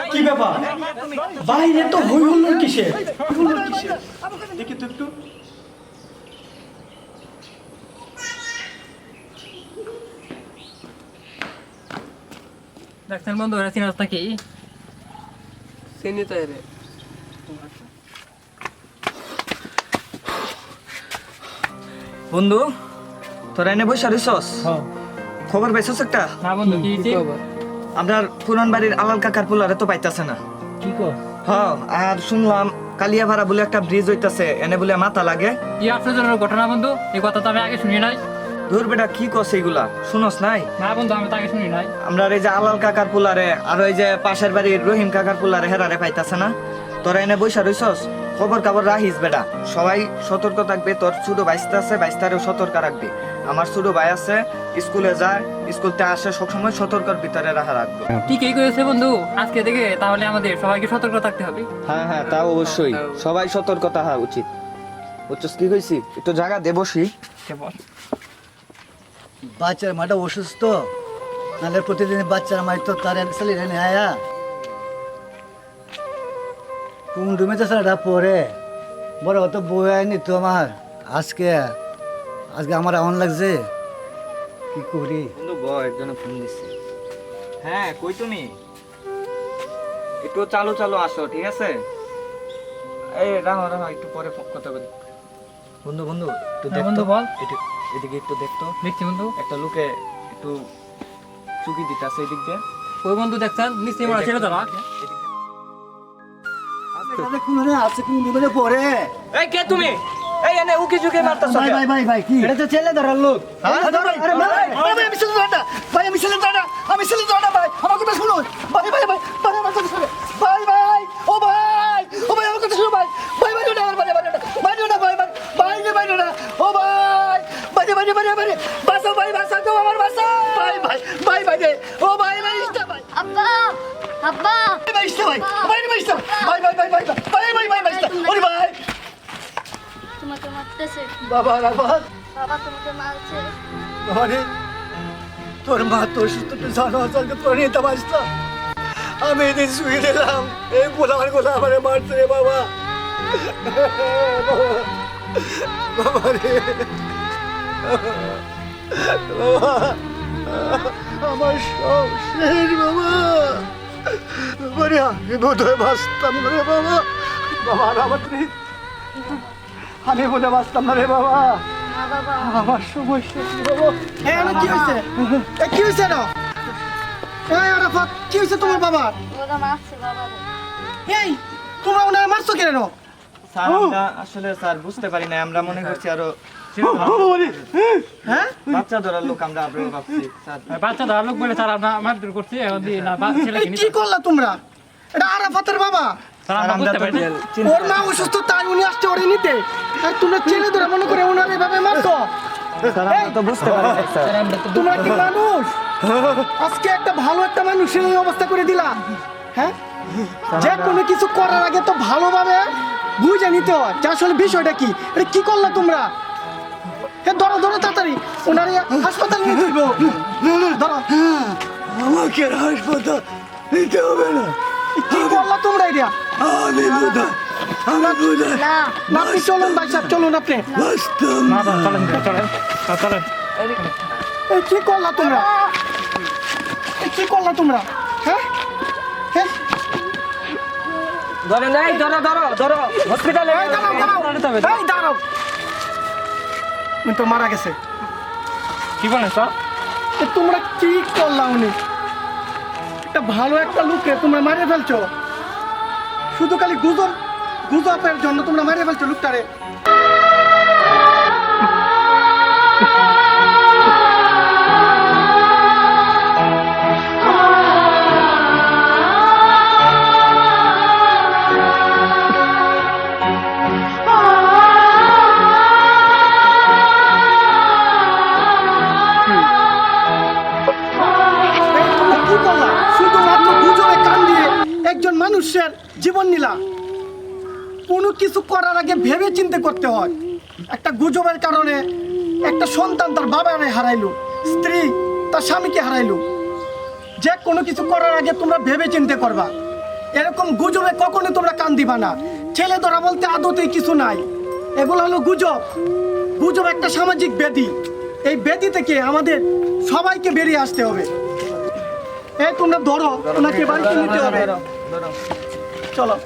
কি ব্যাপার বাইরে তো হই হুল্লোড় কিসে দেখি তো একটু দেখছেন বন্ধু এরা চিনাস নাকি চিনি তো রে বন্ধু তোরা এনে বসে রইছস হ্যাঁ খবর পাইছস একটা না বন্ধু কি হইছে? আপনার পুরান বাড়ির আলাল কাকার পোলারে তো পাইতাছে না কি কর হ্যাঁ আর শুনলাম কালিয়াভাড়া বলে একটা ব্রিজ হইতাছে এনে বলে মাথা লাগে কি আশ্চর্যজনক ঘটনা বন্ধু এই কথা তো আমি আগে শুনি নাই। দূর বেটা কি কস এইগুলা শুনস নাই না বন্ধু আমি তো আগে শুনি নাই। আমরা এই যে আলাল কাকার পোলারে আর ওই যে পাশের বাড়ির রহিম কাকার পোলারে হেরারে পাইতাছে না তোরা এনে বইসা রইছস খবর কাবর রাখিস বেটা সবাই সতর্ক থাকবে তোর ছোট বাইস্তা আছে বাইস্তারেও সতর্ক রাখবি আমার ছোট ভাই আছে স্কুলে যায় স্কুলতে আসে সবসময় সতর্কর ভিতরে রাখা রাখবো ঠিকই করেছে বন্ধু আজকে থেকে তাহলে আমাদের সবাইকে সতর্ক থাকতে হবে। হ্যাঁ হ্যাঁ তা অবশ্যই সবাই সতর্ক থাকা উচিত বুঝছস কি কইছি একটু জায়গা দে বসি বাচ্চার মাটা অসুস্থ নাহলে প্রতিদিন বাচ্চার মাই তো তার ছেলে রেনে আয়া কোন রুমে তো ছেলেটা পড়ে বড় অত বই আয়নি তো আমার আজকে আজকে আমার এমন লাগছে কি করি বন্ধু বয় একজনে ফোন দিছে হ্যাঁ কই তুমি একটু চালু চালু আসো ঠিক আছে এই রাহো রাহো একটু পরে কথা বলি বন্ধু বন্ধু একটু হ্যাঁ, দেখ বন্ধু তো বল। এদিকে একটু দেখতো দেখছি বন্ধু একটা লোকে একটু চুকি দিতেছে এদিক দিয়ে ওই বন্ধু দেখছেন নিশ্চয়ই মনে ছিল তারা কোন আছে কোন রুমে পড়ে এই কে তুমি এই এনে উকি ঝুঁকে মারতাছ ভাই ভাই ভাই ভাই কি এটা তো ছেলে ধরার লোক আরে ভাই আমি ছেলে ধরা ভাই আমি ছেলে ধরা ভাই আমার কথা শুনো ভাই ভাই ভাই ভাই আমার কথা শুনো ভাই ভাই ও ভাই আমার কথা শুনো ভাই ভাই ভাই না ভাই ভাই ভাই ভাই না ভাই না ও ভাই বাসা ভাই বাসা তো আমার বাসা ভাই ভাই ভাই ভাই রে ও ভাই ভাই ইস্তা ভাই আব্বা আব্বা ভাই ইস্তা ভাই ভাই ইস্তা ভাই ভাই ভাই ভাই ভাই ভাই ভাই ইস্তা ওরে ভাই তোমাকে মারতেছে বাবা বাবা বাবা তোমাকে মারছে আরে তোর মা তোর সুস্থ তুই জানো আজকে তোর নিয়ে তো বাঁচলাম আমি এদিন শুয়ে দিলাম এই বলে আমার কথা আমারে মারছে রে বাবা বাবা রে বাবা আমার সব শেষ বাবা বাবারে আমি বোধহয় বাঁচতাম না রে বাবা বাবা আর আমার আমি বলে বাঁচতাম না রে বাবা না বাবা আমার সময় শেষ বাবা কি হয়েছে কি হয়েছে না এই আরাফাত কি হয়েছে তোমার বাবা ওরা মারছে বাবা এই তোমরা ওনার মারছো কেন স্যার আমরা আসলে স্যার বুঝতে পারি না আমরা মনে করছি আরো হ্যাঁ বাচ্চা ধরার লোক আমরা আরো ভাবছি স্যার বাচ্চা ধরা লোক বলে তারা আমরা মারধর করছি এখন দিয়ে না ছেলে এই কি করলা তোমরা এটা আরাফাতের বাবা তারা আমরা বুঝতে পারি না। ওর মা অসুস্থ তাই উনি আসছে ওরে নিতে আর তোমরা ছেলে ধরে মনে করে ওনার এভাবে মারছো স্যার আমরা তো বুঝতে পারি না স্যার তোমরা কি মানুষ আজকে একটা ভালো একটা মানুষের এই অবস্থা করে দিলা হ্যাঁ যে কোনো কিছু করার আগে তো ভালোভাবে বুঝে নিতে হয় যে আসলে বিষয়টা কি এটা কি করলা তোমরা এ ধরো ধরো তাড়াতাড়ি ওনারে হাসপাতাল নিয়ে যাবো ধরো আমাকে হাসপাতাল নিতে হবে না কি করলা তোমরা এটা আমি বোধহয় না না, আপনি চলুন ভাই সাহেব চলুন আপনি বাঁচতাম না না, চলেন চলেন চলেন এই কি করলা তোমরা এই কি করলা তোমরা হ্যাঁ হ্যাঁ ধরে নাই ধরো ধরো ধরো হসপিটালে এই দাঁড়াও দাঁড়াও এই দাঁড়াও উনি তো মারা গেছে কি বলেন স্যার এ তোমরা কি করলা উনি একটা ভালো একটা লোককে তোমরা মারিয়ে ফেলছো শুধু খালি গুজবের জন্য তোমরা মারিয়ে ফেলছো লোকটারে কি করলা শুধুমাত্র গুজবে কান দিয়ে একজন মানুষের জীবন নিলা কোনো কিছু করার আগে ভেবে চিন্তে করতে হয় একটা গুজবের কারণে একটা সন্তান তার বাবারে হারাইলো স্ত্রী তার স্বামীকে হারাইলো যে কোনো কিছু করার আগে তোমরা ভেবে চিন্তে করবা এরকম গুজবে কখনো তোমরা কান দিবা না। ছেলে ধরা বলতে আদতেই কিছু নাই, এগুলো হলো গুজব। গুজব একটা সামাজিক ব্যাধি। এই ব্যাধি থেকে আমাদের সবাইকে বেরিয়ে আসতে হবে। তোমরা ধরো, ওনাকে বাড়িতে নিতে হবে। চলো।